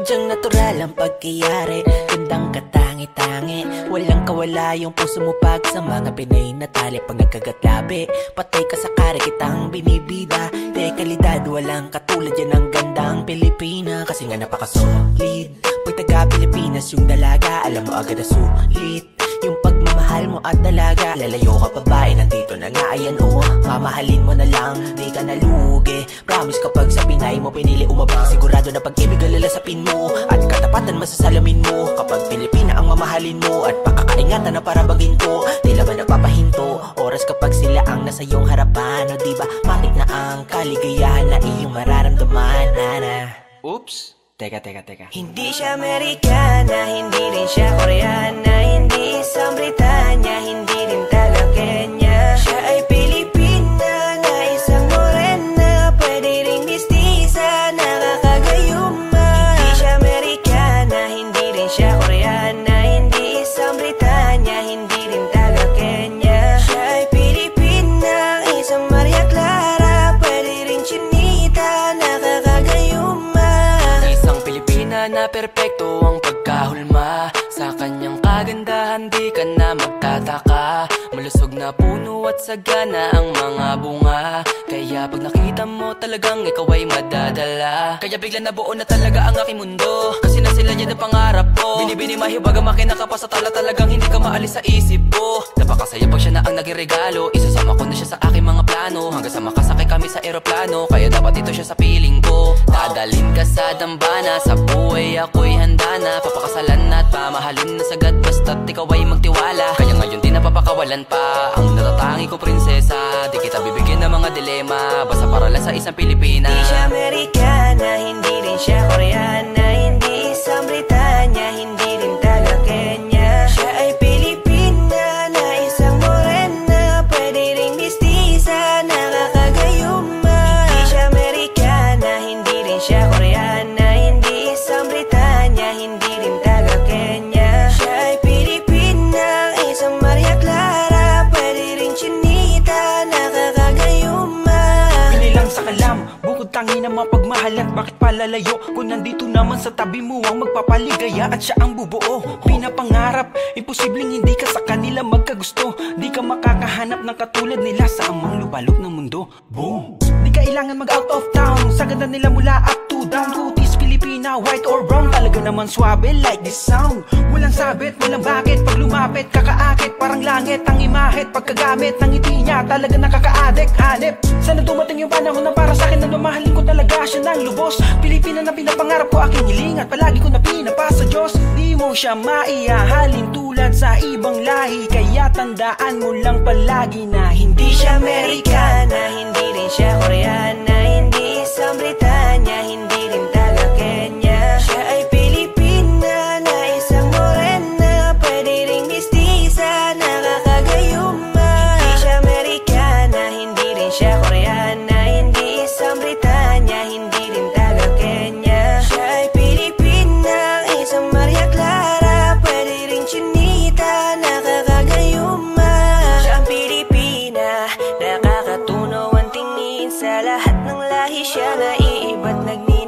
Sadyang natural ang pagkayari, gandang katangi-tangi. Walang kawala yung puso mo pag sa mga Pinay na tali. Pag nagkagatlabi, patay ka sa kare kitang binibida. De kalidad, walang katulad yan ang gandang Pilipina. Kasi nga napaka-solid. Pag taga-Pilipinas yung dalaga, alam mo agad na sulit yung pagmamahal mo at dalaga. Lalayo ka pa ba? Nandito na nga, ayan o. Mamahalin mo na lang, di ka nalugi. Promise kapag sa Pinay mo pinili umabang, sigurado na pag-ibig ang lalasapin mo at katapatan masasalamin mo. Kapag Pilipina ang mamahalin mo at pakakaingatan na para baginto, tila ba napapahinto oras kapag sila ang nasa iyong harapan. O diba matik na ang kaligayahan na iyong mararamdaman, Ana. Oops! Teka. Hindi siya Amerikana, hindi rin siya Koreana, hindi isang Britanya, hindi rin taga Kenya. Siya ay Pilipina na isang morena, pwede ring mistisa, nakakagayuma. Hindi siya Amerikana, hindi rin siya Koreana, hindi isang Britanya, hindi rin taga Kenya. Siya ay Pilipina, isang Maria Clara, pwede ring chinita, nakakagayuma. Na perpekto ang pagkahulma sa kanyang kagandahan, di ka na magtataka. Malusog na puno at sagana ang mga bunga, kaya pag nakita mo talagang ikaw ay madadala. Kaya bigla nabuo na talaga ang aking mundo, kasi na sila yan ang pangarap ko. Binibini mahiwaga makinaka pa sa tala, talagang hindi ka maalis sa isip ko. Napakasaya pag siya na ang naging regalo, isasama ko na siya sa aking mga plano, hanggang sa makasakay kami sa eroplano. Kaya dapat ito siya sa piling ko. Dadalhin ka sa dambana, sa buhay ako'y handa na. Papakasalan at pamahalin na sagad, basta't ikaw ay magtiwala. Kaya ngayon di napapakawalan pa ang natatangi ko prinsesa. Di kita bibigyan ng mga dilema, basta para lang sa isang Pilipina. Hindi siya Amerikana, hindi rin siya Koreana, hindi isang Britanya, hindi rin taga Kenya. Siya ay Pilipina na isang morena, pwede ring mistisa, nakakagayuma. Hindi siya Amerikana, hindi rin siya Koreana, hindi isang Britanya, hindi rin taga Kenya. Siya ay Pilipina, isang Maria Clara, pwede ring chinita, nakakagayuma. Pinilang sa kalam, bukod tangi na mapagmahalan, bakit palalayo kung nandito naman sa tabi mo ang magpapaligaya at siya ang bubuo. Pinapangarap, imposibleng hindi ka sa kanila magkagusto. Di ka makakahanap ng katulad nila sa amang lubalok ng mundo. Boom! Di kailangan mag out of town, sa ganda nila mula up to down. Kutis, Pilipina, white or brown, talaga naman swabe like this sound. Walang sabit, walang bakit, pag lumapit kakaakit, parang langit ang imahit. Pagkagamit ng ngiti niya, talaga nakaka-addict, hanip. Sana dumating yung panahon na para sa akin na mamahalin ko talaga siya ng lubos. Pilipina na pinapangarap ko, aking hiling at palagi ko na pinapasa Diyos. Di mo siya maihahalin tulad sa ibang lahi, kaya tandaan mo lang palagi na hindi siya Amerikana, hindi rin siya Koreana, hindi isang Britanya, hindi rin taga Kenya. Siya ay Pilipina na isang morena, pwede ring mistisa, nakakagayuma. Hindi siya Amerikana, hindi rin siya Koreana, hindi isang Britanya, hindi rin taga Kenya. Siya ay Pilipina, isang Maria Clara, pwede ring chinita, nakakagayuma. Siya ang Pilipina, nakakatunaw ang tingin, sa lahat ng lahi siya naiiba't nagniningin.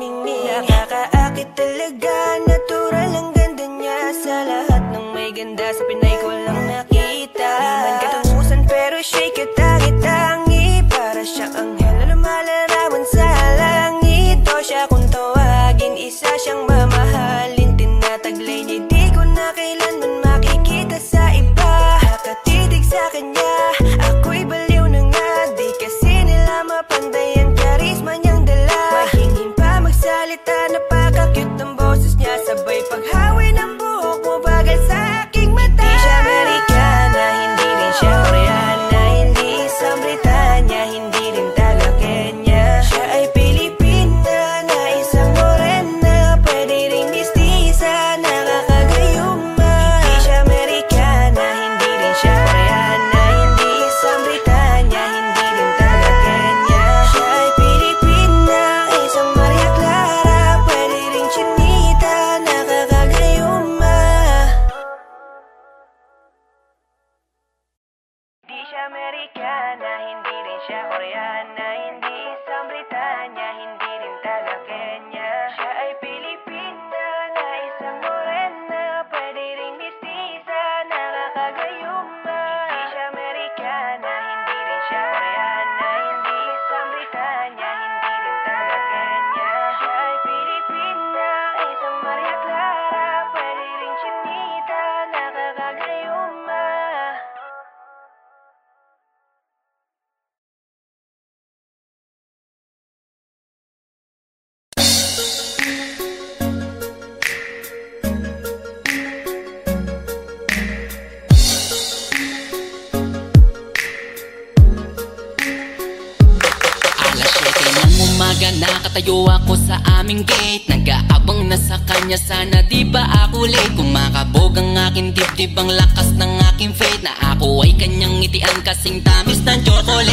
Nakatayo ako sa aming gate, nag-aabang na sa kanya, sana di ba ako late. Kumakabog ang aking dibdib, ang lakas ng aking faith, na ako ay kanyang ngitian kasing tamis ng chocolate.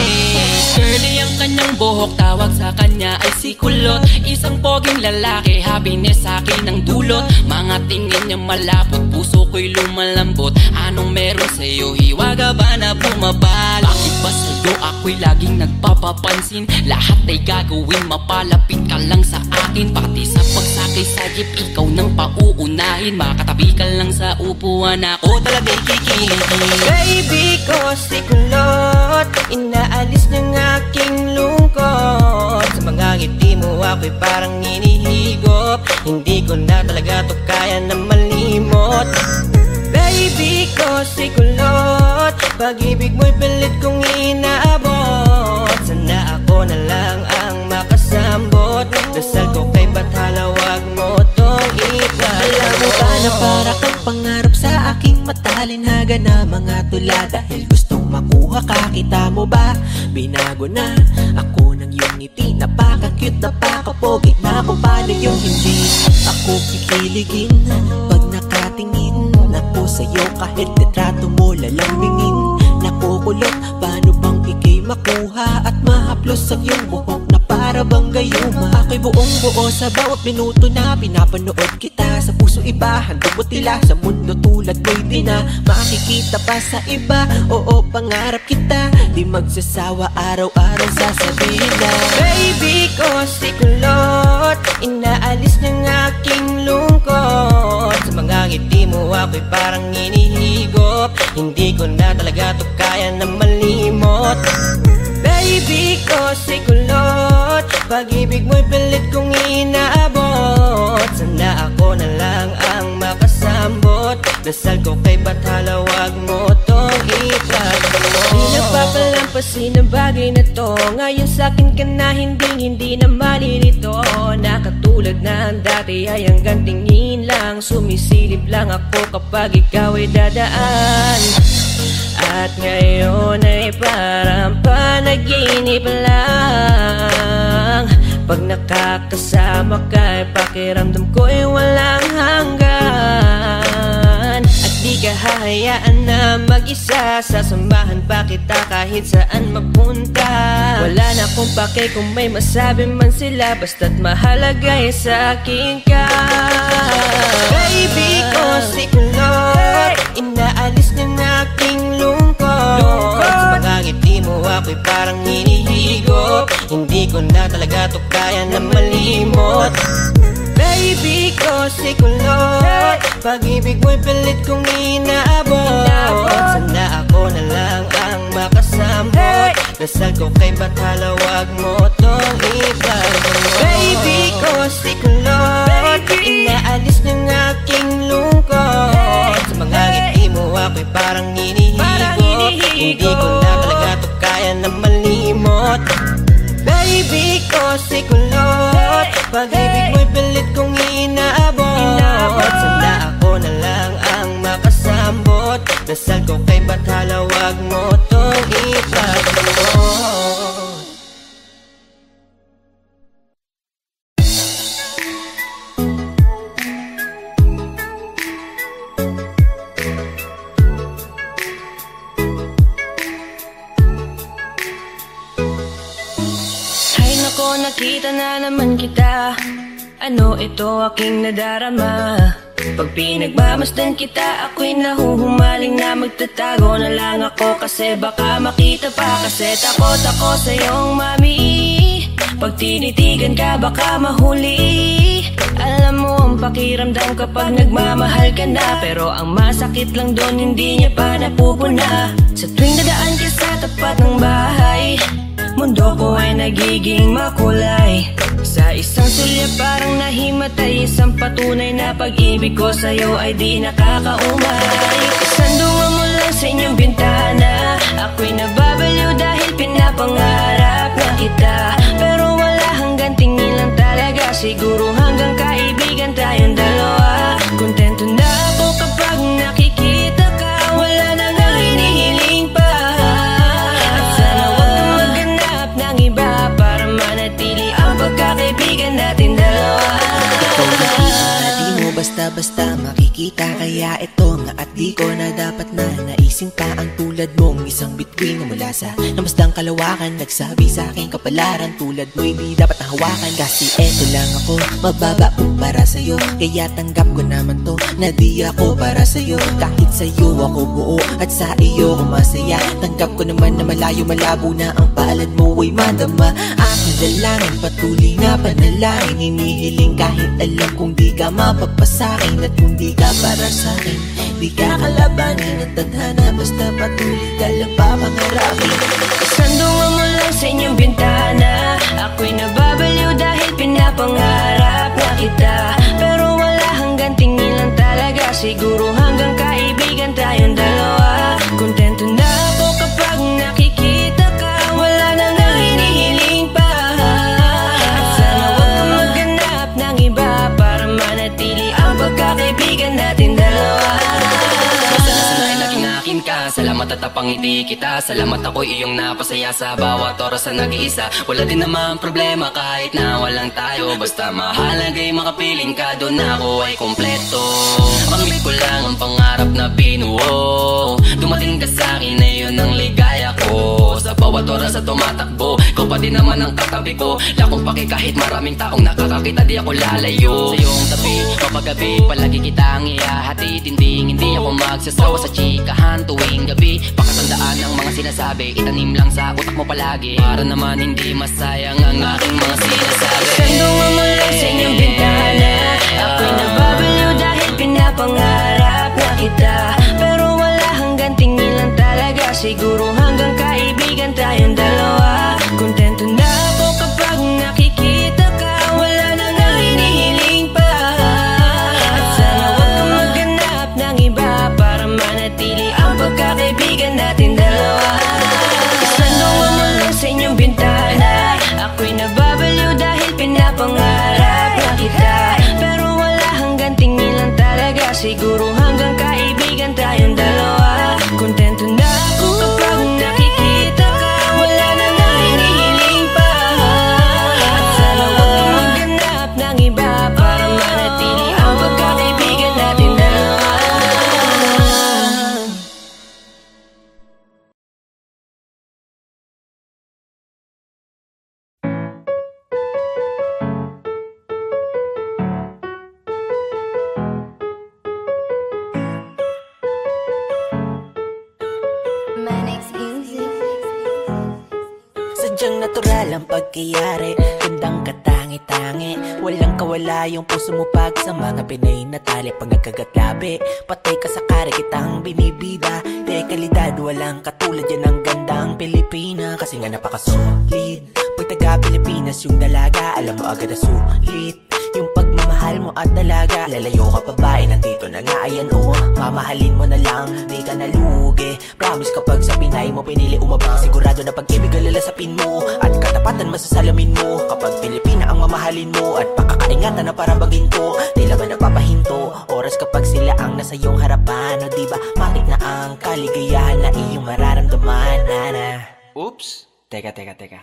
Curly ang kanyang buhok, tawag sa kanya ay si Kulot. Isang poging lalaki, happiness sa akin ang dulot. Mga tingin niya malapot, puso ko'y lumalambot. Anong meron sa'yo, hiwaga ba na bumabal? Bakit ba sa'yo ako'y laging nagpapapansin? Lahat ay gagawin, mapalapit ka lang sa akin. Pati sa pagsakay sa jeep, ikaw nang pauunahin. Makatabi ka lang sa upuan, ako talaga'y kikiligin. Baby ko si Kulot, inaalis ng aking lungkot. Sa mga ngiti mo ako'y parang inihigop, hindi ko na talaga to kaya na malimot. Baby ko si Kulot, pag-ibig mo'y pilit kong inaabot. Sana ako na lang ang makasambot, dasal ko kay Bathala, wag mo tong ipalamot. Alam mo ba na para kang pangarap sa aking matalinhaga na mga tula? Dahil gustong makuha ka, kita mo ba? Binago na ako ng iyong ngiti, napaka-cute, napaka-pogi, na kung paano yung hindi ako kikiligin pag nakatingin ako sa'yo. Kahit litrato mo lalambingin, nakukulot, paano bang ikay makuha at mahaplos ang iyong buhok na para bang gayuma? Ako'y buong buo sa bawat minuto na pinapanood kita. Sa puso iba, handog mo tila, sa mundo tulad mo'y di na makikita pa sa iba. Oo, pangarap kita, di magsasawa, araw-araw sasabihin na Baby ko si Kulot, inaalis ng aking lungkot. Sa mga ngiti mo ako'y parang inihigop, hindi ko na talaga to kaya na malimot. Baby ko si Kulot, pag-ibig mo'y pilit kong inaabot. Sana ako na lang ang makasambot, dasal ko kay Bathala, wag mo tong ipagdamot. Di nagpapalampasin ang bagay na to, ngayon sa'kin ka na hindi na malilito. Na katulad na ang dati ay hanggang tingin lang, sumisilip lang ako kapag ikaw ay dadaan. At ngayon ay parang panaginip lang, pag nakakasama ka, pakiramdam ko'y walang hanggan. At di ka hahayaan na mag-isa, sasamahan pa kita kahit saan mapunta. Wala na akong pake kung may masabi man sila, basta't mahalaga ay sa akin ka. Baby ko si Kulot, inaalis ng aking lungkot. Sa mga ngiti mo ako'y parang hinihigop, hindi ko na talaga to kaya na malimot. Baby ko si Kulot, pag-ibig mo'y pilit kong inaabot. Sana ako na lang ang makasambot, dasal ko kay Bathala, wag mo tong ipagdamot. Baby ko si Kulot, inaalis ng aking lungkot. Sa mga ngiti mo ako'y parang hinihigop, hindi ko na talaga to kaya na malimot. Baby ko si Kulot, pag-ibig mo'y pilit kong inaabot. Sana ako na lang ang makasambot, dasal ko kay Bathala, wag mo tong ipagdamot. Nakita na naman kita, ano ito aking nadarama? Pag pinagmamasdan kita, ako'y nahuhumaling na magtatago na lang ako, kasi baka makita pa. Kasi takot ako sa iyong mami, pag tinitigan ka baka mahuli. Alam mo ang pakiramdam kapag nagmamahal ka na, pero ang masakit lang doon hindi niya pa napupuna. Sa tuwing dadaan ka sa tapat ng bahay, mundo ko ay nagiging makulay. Sa isang sulya parang nahimatay, isang patunay na pag-ibig ko sa'yo ay di nakakaumay. Kasandungan mo lang sa inyong bintana, ako'y nababaliw dahil pinapangarap na kita. Pero wala hanggang tingin lang talaga, siguro hanggang kaibigan tayong dalawa. Kontento na ako kapag nakikita ka, wala na nga hinihiling pa. At sana wag kang maghanap ng iba para manatili ang pagkakaibigan basta makikita. Kaya ito nga at di ko na dapat na naising pa ang tulad mong isang bituin na mula sa namasdang kalawakan. Nagsabi sa aking kapalaran, tulad mo hindi dapat nahawakan. Kasi eto lang ako, mababa po para sa'yo. Kaya tanggap ko naman to, na di ako para sa'yo. Kahit sa'yo ako buo at sa iyo ko masaya. Tanggap ko naman na malayo malabo na ang palad mo ay madama. Aking dalangin, patuloy na panalangin, hinihiling kahit alam kong di ka mapapasakin. At kung di ka para sa'kin, di ka kalabanin at tadhana. Basta patuloy ka lang papangarapin. Sandungan mo lang sa inyong bintana, ako'y nababaliw dahil pinapangarap na kita. Pero wala hanggang tingin lang talaga, siguro hanggang kaibigan tayong dalawa. Kontento na ako kapag nakikita ka, wala nang hinihiling pa. At sana wag kang maghanap ng iba para manatili ang pagkakaibigan natin dalawa. Salamat at napangiti kita. Salamat ako'y iyong napasaya sa bawat oras na nag-iisa. Wala din naman problema kahit na walang tayo. Basta mahalagay makapiling ka, doon ako ay kompleto. Panglit ko lang ang pangarap na binuo. Dumating ka sa'kin na yun ang ligaya ko. Sa bawat oras na tumatakbo, ikaw pa din naman ang katabi ko. Lakong paki kahit maraming taong nakakakita, di ako lalayo. Sa iyong tabi, kapag gabi, palagi kitang ihahatid. Hindi ako magsasawa sa chikahan tuwing gabi. Pakatandaan ang mga sinasabi, itanim lang sa utak mo palagi, para naman hindi masayang ang aking mga sinasabi. Sandungan mo lang sa inyong bintana, ako'y nababaliw dahil pinapangarap na kita. Pero wala hanggang tingin lang talaga, siguro hanggang kaibigan tayong dalawa. Kontento na ako kapag nakikita ka, wala nang hinihiling pa. At sana wag kang maghanap ng iba para manatili ang pagkakaibigan natin dalawa. Sandungan mo lang sa inyong bintana, ako'y nababaliw dahil pinapangarap na kita. Pero wala hanggang tingin lang talaga, siguro hanggang kaibigan tayong dalawa. Kontento na ako kapag nakikita ka, wala nang hinihiling pa. At sana wag kang maghanap ng iba para manatili ang pagkakaibigan natin dalawa. Sadyang natural ang pagkayari, gandang katangi-tangi. Walang kawala yung puso mo pag sa mga Pinay na tali. Pag nagkagatlabi, patay ka sa kare kitang binibida. De kalidad, walang katulad yan ang gandang Pilipina. Kasi nga napakasolid, pag taga Pilipinas yung dalaga, alam mo agad na sulit yung pagmamahal mo at dalaga. Lalayo ka babae, nandito na nga ayan oh. Mamahalin mo na lang, di ka nalugi. Promise kapag sa Pinay mo pinili umabang, sigurado na pag-ibig lalasapin mo at katapatan masasalamin mo. Kapag Pilipina ang mamahalin mo at pakakaingatan na parang baging ko, tila ba napapahinto oras kapag sila ang nasa iyong harapan. O diba matik na ang kaligayahan na iyong mararamdaman, nana. Oops, teka.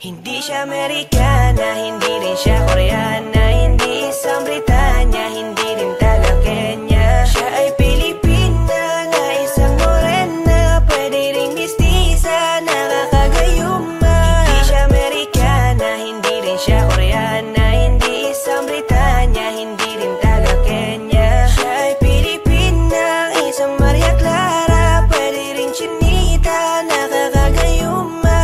Hindi siya Amerikana, hindi rin siya Koreana, hindi isang Britanya, hindi rin taga Kenya. Siya ay Pilipina na isang morena, pwede ring mistisa, nakakagayuma. Hindi siya Amerikana, hindi rin siya Koreana, hindi isang Britanya, hindi rin taga Kenya. Siya ay Pilipina, isang Maria Clara, pwede ring chinita, nakakagayuma.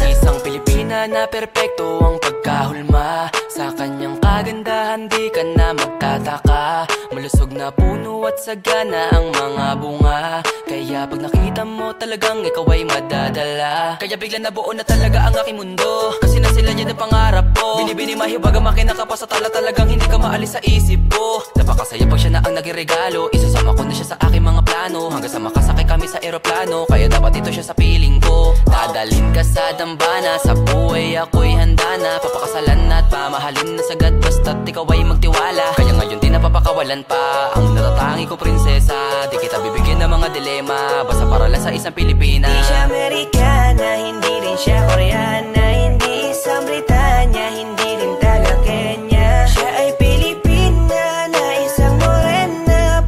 Isang Pilipina na perpekto ang pagkahulma. Sa kanyang kagandahan di ka na magtataka. Malusog na puno at sagana ang mga bunga. Kaya pag nakita mo talagang ikaw ay madadala. Kaya bigla nabuo na talaga ang aking mundo. Kasi na sila yan ang pangarap ko. Binibini mahiwaga makinaka pa sa tala, talagang hindi ka maalis sa isip ko. Napakasaya pag siya na ang nagregalo. Isasama ko na siya sa aking mga plano, hanggang sa makasakay kami sa eroplano. Kaya dapat ito siya sa piling ko. Dadalhin ka sa dambana, sa buhay ako'y handa na. Papakasalan at pamahalin na sagad, basta't ikaw ay magtiwala. Kaya ngayon di napapakawalan pa ang natatangi ko prinsesa. Di kita bibigyan ng mga dilema, basta para lang sa isang Pilipina. Hindi siya Amerikana, hindi rin siya Koreana, hindi isang Britanya, hindi rin taga Kenya. Siya ay Pilipina na isang morena,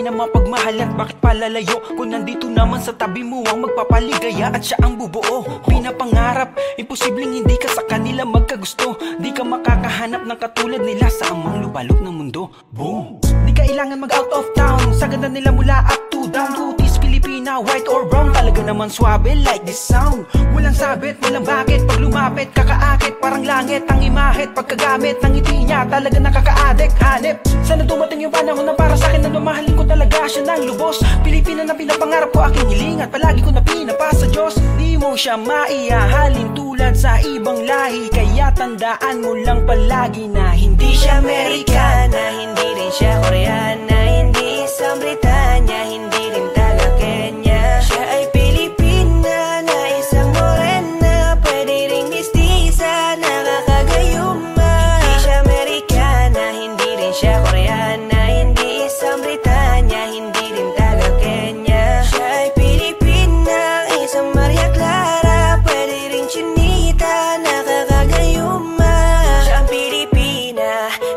na mapagmahal at bakit palalayo kung nandito naman sa tabi mo ang magpapaligaya at siya ang bubuo. Pinapangarap, imposibleng hindi ka sa kanila magkagusto. Di ka makakahanap ng katulad nila sa amang lubalok ng mundo. Boom! Di kailangan mag out of town, sa ganda nila mula up to down. Kutis, Pilipina, white or brown, talaga naman swabe like this sound. Walang sabit, walang bakit, pag lumapit kakaakit, parang langit ang imahit. Pagkagamit ng ngiti niya, talaga nakaka-addict. Hanip, sana dumating yung panahon na para sa akin na lumahalin ko talaga siya ng lubos. Pilipina na pinapangarap ko, aking hiling at palagi ko na pinapasa Diyos. Di mo siya maihahalin tulad sa ibang lahi, kaya tandaan mo lang palagi na hindi siya Amerikana, hindi rin siya Koreana, hindi isang Britanya, hindi rin taga Kenya. Siya ay Pilipina na isang morena, pwede ring mistisa, nakakagayuma. Hindi siya Amerikana, hindi rin siya Koreana, hindi isang Britanya, hindi rin taga Kenya. Siya ay Pilipina, isang Maria Clara, pwede ring chinita, nakakagayuma. Siya ang Pilipina,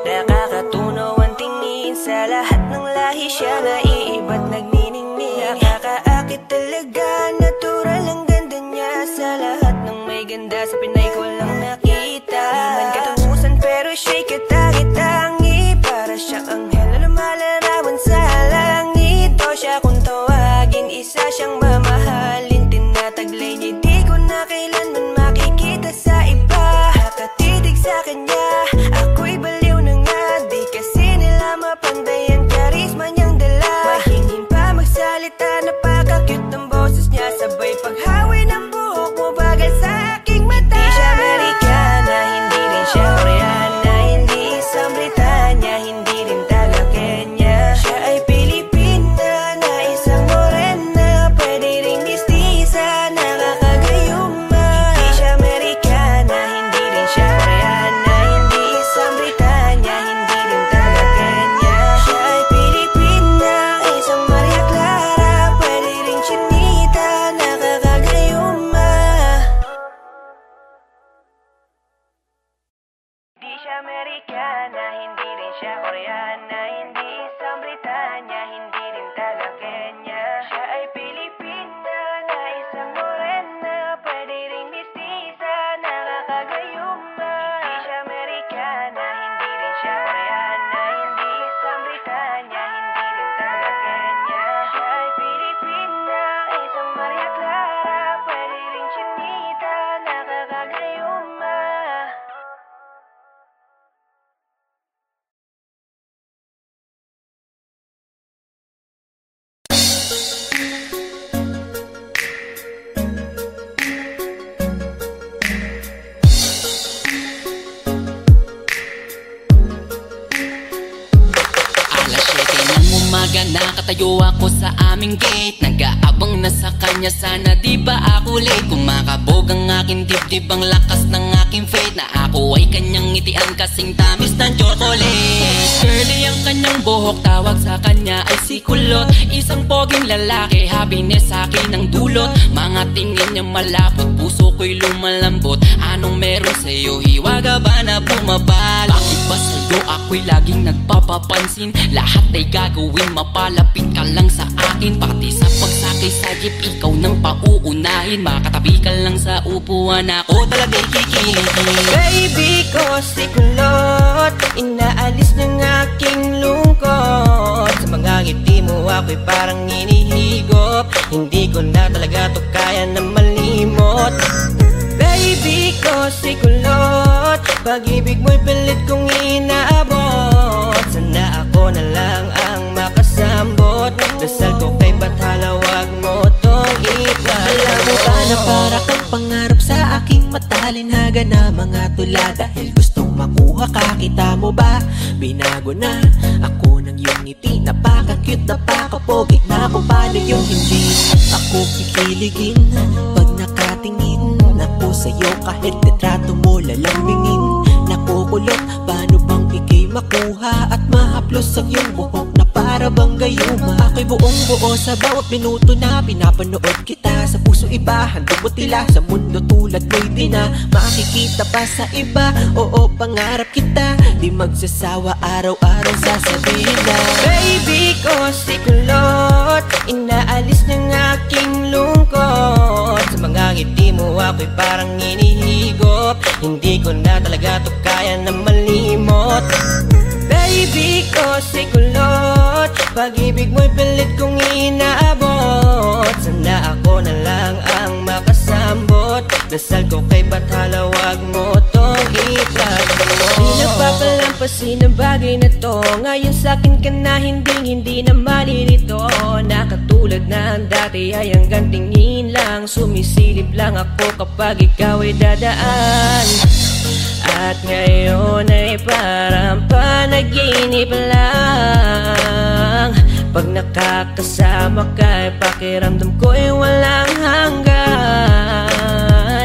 nakakatunaw ang tingin, sa lahat ng lahi siya naiiba't nagniningning. Nakakaakit talaga, natural ang ganda niya, sa lahat ng may ganda sa Pinay ko lang nakita. Di man katapusan pero siya'y katangi-tangi, para siyang anghel na lumalarawan sa langit. O siya kung tawagin, isa siyang mamahalin, tinataglay niya, di ko na kailanman makikita sa iba. Nakatitig sa kanya, ako'y baliw na nga, di kasi nila mapanday ang karisma niyang dala. Mahingin pa magsalita, napaka-cute ng boses niya, sabay paghawi ng buhok mo, bagal sa aking mata. Di siya Amerikana, hindi rin siya Koreana, hindi isang Britanya, hindi rin taga Kenya. Siya ay Pilipina na isang morena, pwede ring mistisa, nakakagayuma. Hindi siya Amerikana, hindi rin siya Koreana, hindi isang Britanya, hindi rin taga Kenya. Siya ay Pilipina, isang Maria Clara, pwede ring chinita, nakakagayuma. Di siya Amerikana, hindi rin siya Koreana, hindi isang Britanya, hindi rin taga Kenya. Siya ay Pilipina na isang morena, pwede ring mistisa, nakakagayuma. Di siya Amerikana, hindi rin siya Koreana, hindi isang Britanya, hindi rin taga Kenya. Siya ay Pilipina, isang Maria Clara, pwede ring chinita, nakakagayuma. Alas 7 ng umaga, nakatayo ako sa aming gate, nag-aabang na sa kanya, sana di ba ako late. Kumakabog ang aking dibdib, ang lakas ng aking faith, na ako ay kanyang ngitian kasing tamis ng chocolate. Curly ang kanyang buhok, tawag sa kanya ay si Kulot, isang poging lalaki, happiness sa akin ang dulot. Mga tingin niya malapot, puso ko'y lumalambot. Anong meron sa'yo, hiwaga ba na bumabal? Bakit ba sa'yo ako'y laging nagpapapansin? Lahat ay gagawin, mapalapit ka lang sa akin. Pati sa pagsakay sa jeep, ikaw nang pauunahin. Makatabi ka lang sa upuan, ako talaga'y kikiligin. Baby ko si Kulot, inaalis ng aking lungkot. Sa mga ngiti mo ako'y parang inihigop, hindi ko na talaga to kaya na malimot. Baby ko si Kulot, pag-ibig mo'y pilit kong inaabot. Sana ako na lang ang makasambot, dasal ko kay Bathala, wag mo tong ipalit. Alam mo ba na para kang pangarap sa aking matalinhaga na mga tula, dahil gustong makuha ka, kita mo ba? Binago na ako ng iyong ngiti, napaka-cute, napaka-pogi, na kung paano yung hindi ako kikiligin pag nakatingin ako sa'yo, kahit litrato mo lalambingin. Nakukulot, paano bang ikay makuha at mahaplos ang iyong buhok na para bang gayuma. Ako'y buong buo sa bawat minuto na pinapanood kita. Sa puso iba, handog mo tila. Sa mundo tulad mo'y di na makikita pa sa iba. Oo, pangarap kita, di magsasawa araw-araw sasabihin na Baby ko si kulot, inaalis ng aking lungkot. Sa mga ngiti mo ako'y parang inihigop. Hindi ko na talaga to kaya na malimot. Baby ko si kulot, pag-ibig mo'y pilit kong inaabot. Sana ako na lang ang makasambot. Dasal ko kay Bathala, wag mo tong itago. Di nagpapalampasin ang bagay na to. Ngayon sa'kin ka na hindi na malilito. Na katulad ng dati ay hanggang tingin lang. Sumisilip lang ako kapag ikaw ay dadaan. At ngayon ay parang panaginip lang. Pag nakakasama ka, pakiramdam ko ay walang hanggan.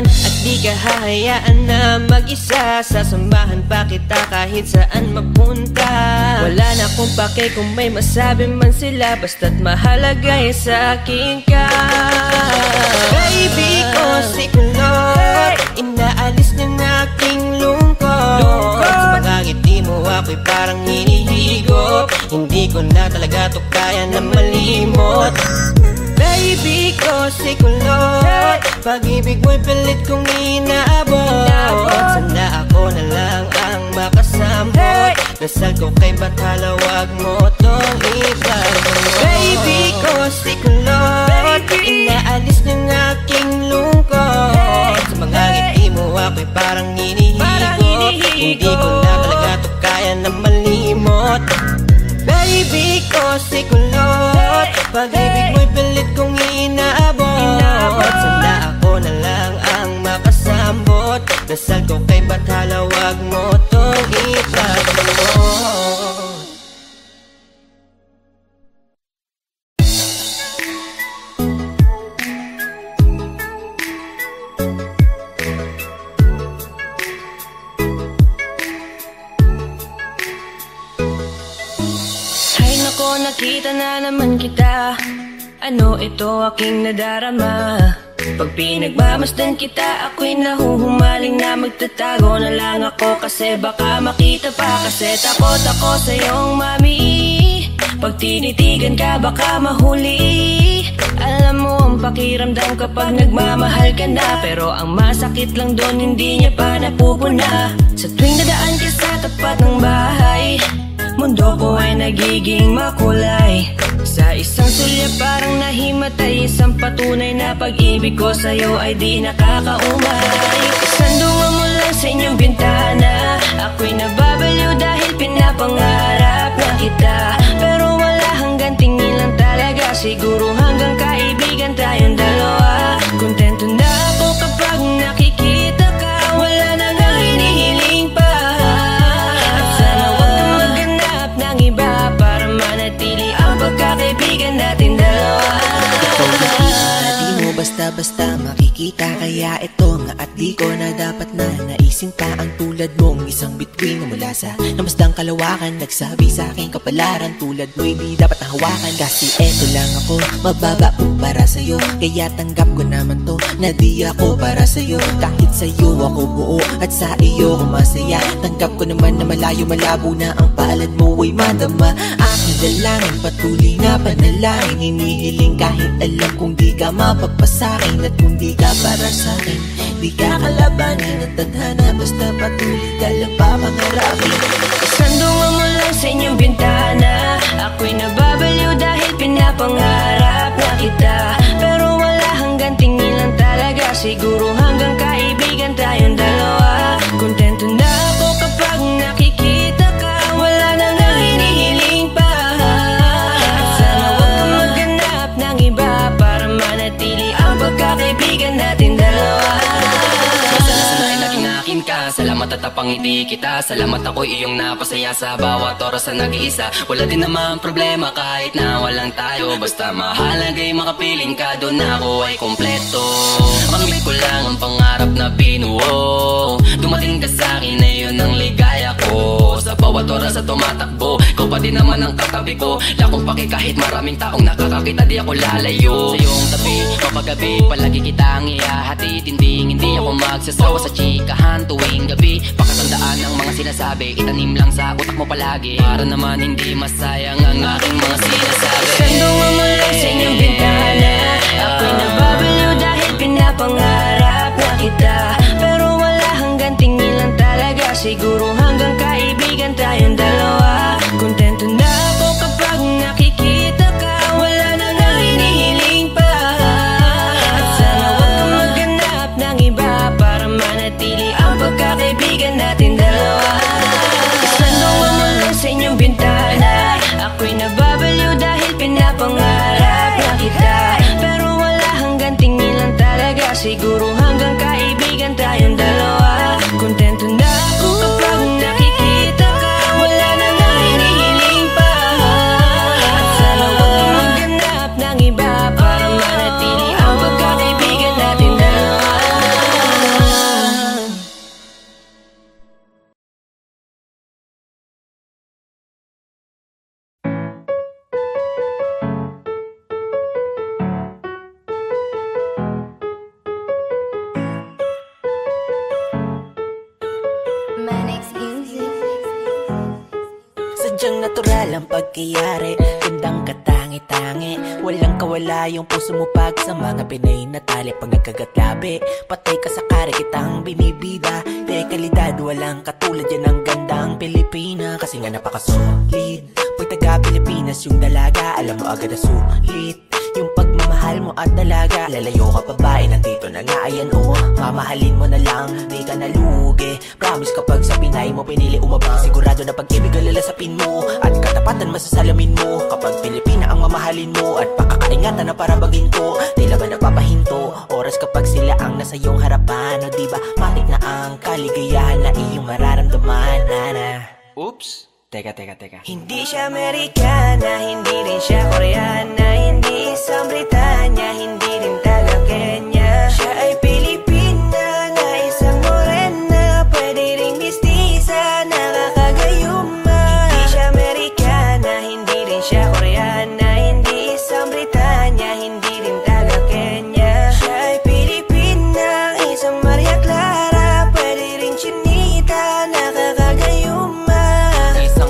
At di ka hahayaan na mag-isa, sasamahan pa kita kahit saan mapunta. Wala na akong pake kung may masabi man sila, basta't mahalaga ay sa'kin ka. Baby ko si kulot, inaalis ng aking lungkot. Sa mga ngiti mo ako'y parang hinihigop. Hindi ko na talaga to kaya na malimot. Baby ko si kulot, pag-ibig mo'y pilit kong inaabot. Sana ako na lang ang makasambot. Dasal ko kay Bathala, wag mo tong itago. Baby ko si kulot, inaalis ng aking lungkot. Sa mga ngiti mo ako'y parang hinihigop. Hindi ko na talaga to kaya na malimot. Baby ko si kulot, pag-ibig mo'y pilit kong inaabot. Sana ako na lang ang makasambot. Dasal ko kay Bathala, wag mo tong itago. Nakita na naman kita, ano ito aking nadarama. Pag pinagmamasdan kita, ako'y nahuhumaling na magtatago na lang ako. Kasi baka makita pa, kasi takot ako sa iyong mami. Pag tinitigan ka, baka mahuli. Alam mo ang pakiramdam kapag nagmamahal ka na, pero ang masakit lang doon, hindi niya pa napupuna. Sa tuwing dadaan ka sa tapat ng bahay, mundo ko ay nagiging makulay. Sa isang sulya parang nahimatay, isang patunay na pag-ibig ko sa'yo ay di nakakaumay. Sandungan mo lang sa inyong bintana, ako'y nababaliw dahil pinapangarap na kita. Pero wala hanggang tingin lang talaga, siguro hanggang kaibigan tayong dalawa. Kontento na ako kapag nakikita ka, wala na nga hinihiling pa. At sana wag kang maghanap ng iba para manatili ang pagkakaibigan natin dalawa. Ikaw nakita, di mo basta-basta makikita. Kaya ito nga at di ko na dapat na naising pa ang tulad mong isang bituin na mula sa namasdang kalawakan. Nagsabi sa aking kapalaran, tulad mo hindi dapat nahawakan. Kasi eto lang ako, mababa para sa'yo. Kaya tanggap ko naman to, na di ako para sa'yo. Kahit sa'yo ako buo at sa iyo ako masaya. Tanggap ko naman na malayo malabo na ang palad mo ay madama. Aking dalangin, patuloy na panalangin, hinihiling kahit alam kung di ka mapagpasakin. At kung di ka para sa'kin, di ka kalabanin at tadhana. Basta patuloy ka lang papangarapin. Sandungan mo lang sa inyong bintana, ako'y nababaliw dahil pinapangarap na kita. Pero wala hanggang tingin lang talaga, siguro hanggang kaibigan tayong dalawa. Kontento na ako kapag nakikita ka, wala na nga hinihiling pa. At sana wag kang maghanap ng iba para manatili ang pagkakaibigan natin dalawa. Salamat at napangiti kita, salamat ako'y iyong napasaya sa bawat oras na nag-iisa. Wala din naman problema kahit na walang tayo, basta mahalagay makapiling ka, doon ako ay kompleto. Pangit ko lang ang pangarap na binuo, dumating ka sa'kin na yun ang ligaya ko. Sa bawat oras na tumatakbo, ikaw pa din naman ang katabi ko. Lakong paki kahit maraming taong nakakakita, di ako lalayo sa iyong tabi. Kapag gabi, palagi kitang ihahatid. Hindi ako magsasawa sa chikahan tuwing gabi. Pakatandaan ang mga sinasabi, itanim lang sa utak mo palagi, para naman hindi masayang ang aking mga sinasabi. Sandungan mo lang sa inyong bintana, ako'y nababaliw dahil pinapangarap na kita. Pero wala hanggang tingin lang talaga, siguro hanggang kaibigan tayong dalawa. Kontento na ako kapag nakikita ka, wala na nang hinihiling pa. At sana huwag kang maghanap ng iba, para manatili ang pagkakaibigan natin dalawa. Sandungan mo lang sa inyong bintana, ako'y nababaliw dahil pinapangarap na kita. Pero wala hanggang tingin lang talaga, siguro hanggang kaibigan tayong dalawa. Kontento na ako kapag nakikita ka, wala na nang hinihiling pa. At sana huwag kang maghanap ng iba, para manatili ang pagkakaibigan natin dalawa. Sadyang natural ang pagkayari, gandang katangi-tangi. Walang kawala yung puso mo pag sa mga Pinay na tali. Pag nagkagatlabi, patay ka sa kare kitang binibida. De kalidad, walang katulad yan ang gandang Pilipina. Kasi nga napaka-solid, pag taga-Pilipinas yung dalaga, alam mo agad na sulit yung pagmamahal mo at dalaga. Lalayo ka babae, nandito na nga ayan o, mamahalin mo na lang, di ka nalugi. Promise kapag sa Pinay mo pinili umabang, sigurado na pag-ibig ang lalasapin mo, at katapatan masasalamin mo. Kapag Pilipina ang mamahalin mo, at pakakaingatan na para bagin ko, tila ba napapahinto oras kapag sila ang nasa iyong harapan. O diba matik na ang kaligayahan na iyong mararamdaman, Nana. Oops, teka. Hindi siya Amerikana, hindi rin siya Koreana, hindi isang Britanya, hindi rin taga Kenya. Siya ay Pilipina na isang morena, pwede ring mistisa, nakakagayuma. Hindi siya Amerikana, hindi rin siya Koreana, hindi isang Britanya, hindi rin taga Kenya. Siya ay Pilipina, isang Maria Clara, pwede ring chinita, nakakagayuma.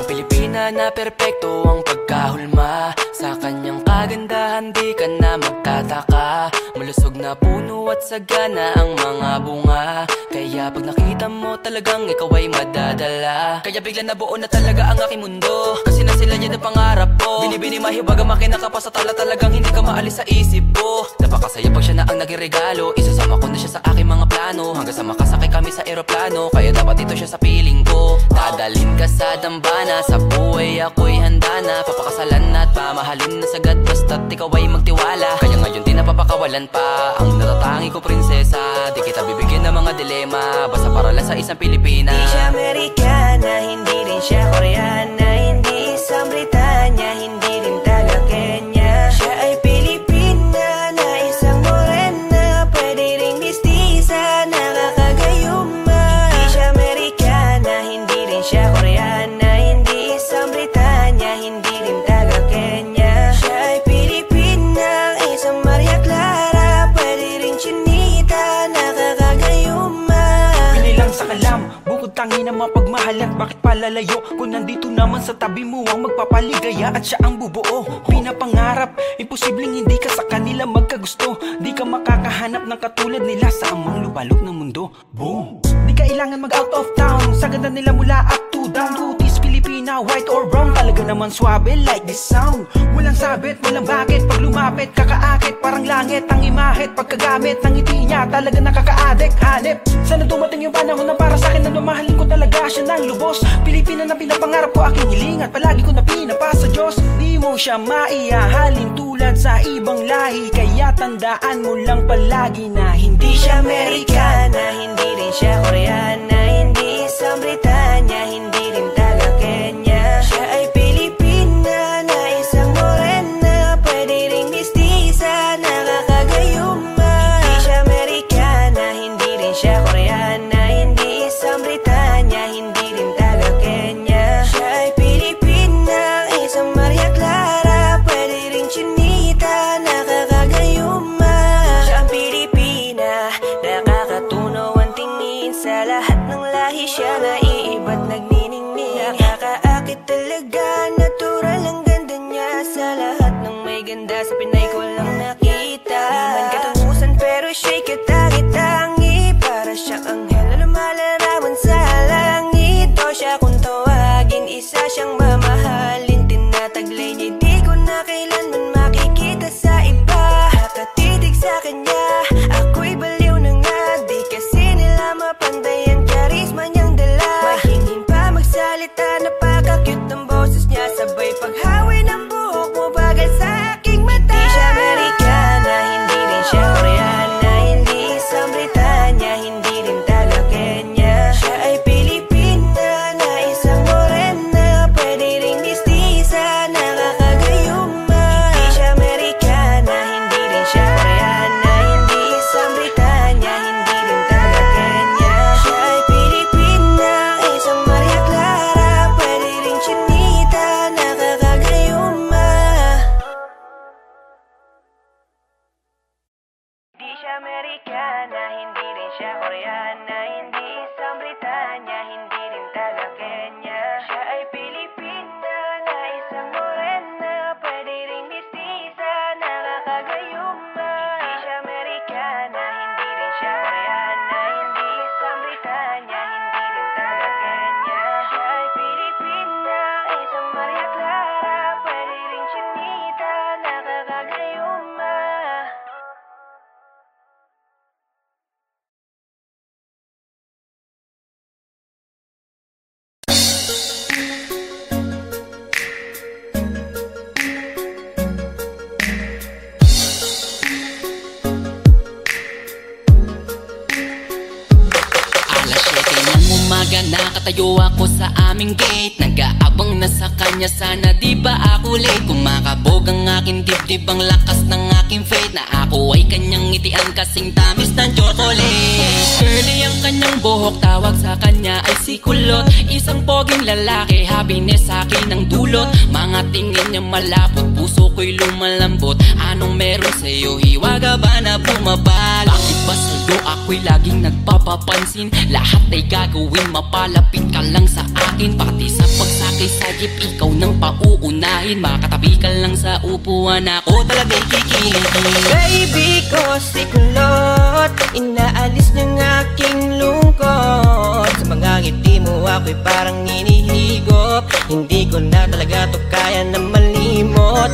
Pilipina na perpekto ang pagkahulma, sa kanyang kagandahan di ka na magtataka. Malusog na puno at sagana ang mga bunga, kaya pag nakita mo talagang ikaw ay madadala. Kaya bigla nabuo na talaga ang aking mundo, kasi na sila yan ang pangarap ko. Binibini mahiwaga makinaka pa sa tala, talagang hindi ka maalis sa isip ko. Napakasaya pag siya na ang naging regalo, isasama ko na siya sa aking mga plano, hanggang sa makasakay kami sa eroplano. Kaya dapat ito siya sa piling ko, dadalin ka sa dambana, sa buhay ako'y handa na, papakasalan at pamahalin na sagad, basta't ikaw ay magtiwala. Kaya ngayon di napapakawalan pa ang natatangi ko prinsesa, di kita bibigyan ng mga dilema, basta para lang sa isang Pilipina. Hindi siya Amerikana, hindi rin siya Koreana, hindi isang Britanya, hindi rin taga Kenya. Siya ay Pilipina na isang morena, pwede ring mistisa, nakakagayuma. Hindi siya Amerikana, hindi rin siya Koreana, hindi isang Britanya, hindi rin taga Kenya. Siya ay Pilipina, isang Maria Clara, pwede ring chinita, nakakagayuma. Pinilang sa kalam, bukod tangi na mapagmahal, at bakit palalayo kung nandito naman sa tabi mo ang magpapaligaya, at siya ang bubuo. Pinapangarap, imposibleng hindi ka sa kanila magkagusto. Di ka makakahanap ng katulad nila sa amang lupalop ng mundo. Boom! Di kailangan mag out of town, sa ganda nila mula up to down. Kutis Pilipina, white or brown, talaga naman swabe like this sound. Walang sabit, walang bakit, pag lumapit kakaakit, parang langit ang imahit. Pagkagamit ng ngiti niya, talaga nakaka-addict. Hanip, sana dumating yung panahon na para sa akin, na lumahalin ko talaga siya ng lubos. Pilipina na pinapangarap ko, aking hiling at palagi ko na pinapasa Diyos. Di mo siya maihahalin tulad sa ibang lahi, kaya tandaan mo lang palagi na hindi siya Amerikana, hindi rin siya Koreana, hindi isang Britanya, hindi rin taga Kenya. Siya ay Pilipina na isang morena, pwede ring mistisa, nakakagayuma. Hindi siya Amerikana, hindi rin siya Koreana, hindi isang Britanya, hindi rin taga Kenya. Siya ay Pilipina, bakit talaga natural ang ganda niya. Sa lahat ng may ganda sa Pinay ko lang nakita. Di man katutusan pero siya'y katangi-tangi. Para siyang anghel na lumalarawan sa langit. O siya kung tawagin, isa siyang mamahalin. Tinataglay niya, di ko na kailanman makikita sa iba. Nakatitig sa kanya, ako'y baliw na nga. Di kasi nila mapantay ang charisma niyang dala. Mahingin pa magsalita, napaka-cute ng boses niya. Sabay paghawi ng buhok mo, bagal sa aking mata. Di siya Amerikana, hindi rin siya Koreana. Hindi isang Britanya, hindi rin taga Kenya. Siya ay Pilipina na isang morena. Pwede ring mistisa, nakakagayuma. Hindi siya Amerikana, hindi rin siya Koreana. Hindi isang Britanya, hindi rin taga Kenya. Siya ay Pilipina, isang Maria Clara. Pwede ring chinita, nakakagayuma. Hindi siya Amerikana, hindi rin siya Koreana. Hindi isang Britanya, hindi rin taga Kenya. Siya ay Pilipina na isang morena. Pwede ring mistisa, nakakagayuma. Hindi siya Amerikana, hindi rin siya Koreana. Hindi isang Britanya, hindi rin taga Kenya. Siya ay Pilipina, isang Maria Clara. Pwede ring chinita, nakakagayuma. Alas 7 ng umaga, nakatayo ako sa aming gate. Nag-aabang na sa kanya, sana di ba ako late. Kumakabog ang aking dibdib, ang lakas ng aking faith. Na ako ay kanyang ngitian kasing tamis ng chocolate. Curly ang kanyang buhok, tawag sa kanya ay si Kulot. Isang poging lalaki, happiness sa akin ang dulot. Mga tingin niya malapot, puso ko'y lumalambot. Anong meron sa'yo, hiwaga ba na bumabal? Bakit ba sa'yo ako'y laging nagpapapansin? Lahat ay gagawin, mapalapit ka lang sa akin. Pati sa pagsakay sa jeep, ikaw nang pauunahin. Makatabi ka lang sa upuan, ako talaga'y kikiligin. Baby ko si Kulot, inaalis ng aking lungkot. Sa mga ngiti mo ako'y parang inihigop. Hindi ko na talaga to kaya na malimot.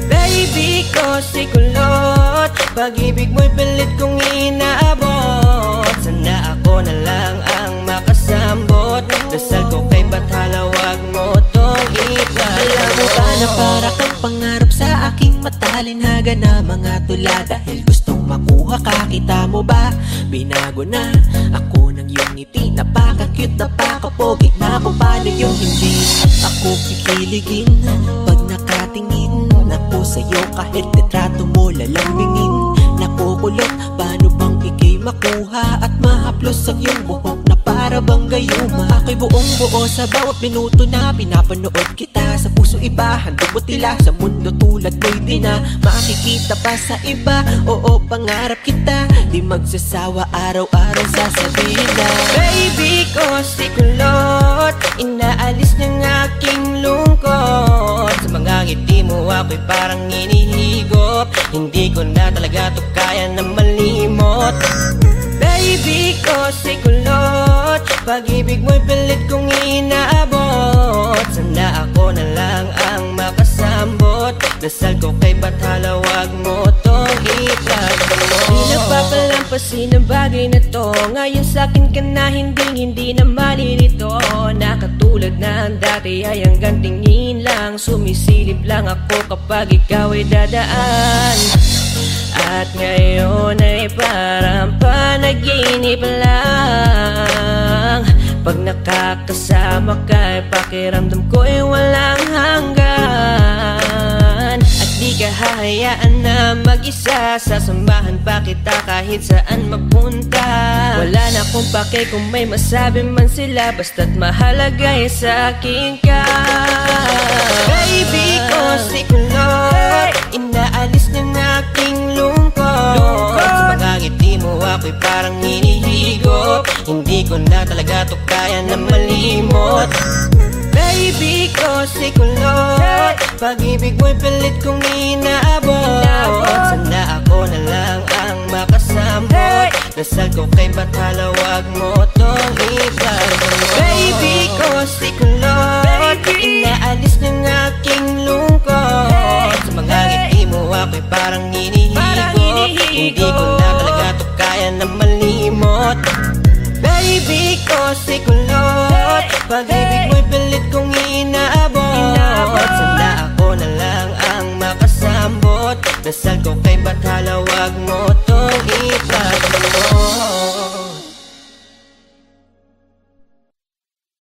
Baby ko si Kulot, pag-ibig mo'y pilit kong inaabot. Sana ako na lang ang makasambot. Dasal ko kay Bathala, wag mo tong ipalamot. Alam mo ba na para kang pangarap sa aking matalinhaga na mga tula. Dahil gustong makuha ka, kita mo ba? Binago na ako ng iyong ngiti. Napaka-cute, napaka-pogi na kung paano yung hindi ako kikiligin. Pag nakatingin ako sa'yo, kahit litrato mo lalambingin. Nakukulot, paano bang ikay makuha at mahaplos ang iyong buhok na para bang gayuma? Ako'y buong buo sa bawat minuto na pinapanood kita. Sa puso iba, handog mo tila. Sa mundo tulad mo'y di na makikita pa sa iba. Oo, pangarap kita, di magsasawa, araw-araw sasabihin na Baby ko si Kulot, inaalis ng aking lungkot. Sa mga ngiti mo ako'y parang inihigop. Hindi ko na talaga to kaya na malimot. Baby ko si Kulot, pag-ibig mo'y pilit kong inaabot. Sana ako na lang ang makasambot. Dasal ko kay Bathala, wag mo tong ipagdamot. Di napapalampasin ang bagay na to. Ngayon sa'kin ka na hindi na malilito. Nakatulad na ang dati ay hanggang tingin lang. Sumisilip lang ako kapag ikaw ay dadaan. At ngayon ay parang panaginip lang. Pag nakakasama ka, pakiramdam ko ay walang hanggan. At di ka hahayaan na mag-isa, sasamahan pa kita kahit saan mapunta. Wala na akong pake kung may masabi man sila, basta't mahalaga ay sa'kin ka. Baby ko si Kulot, inaalis ng aking lungkot. Sa mga ngiti mo ako'y parang hinihigop. Hindi ko na talaga to kaya na malimot. Baby ko si kulot, pag-ibig mo'y pilit kong inaabot. Sana ako na lang ang makasambot, dasal ko kay Bathala, wag mo tong ipagamot. Baby ko si kulot, inaalis ng aking lungkot. Sa mga ngiti mo ako'y parang hinihigop, hindi ko na talaga to kaya na malimot. Baby ko si kulot, pag-ibig mo'y pilit kong inaabot. Sana ako na lang ang makasambot, dasal ko kay Bathala, wag mo tong ipagamot.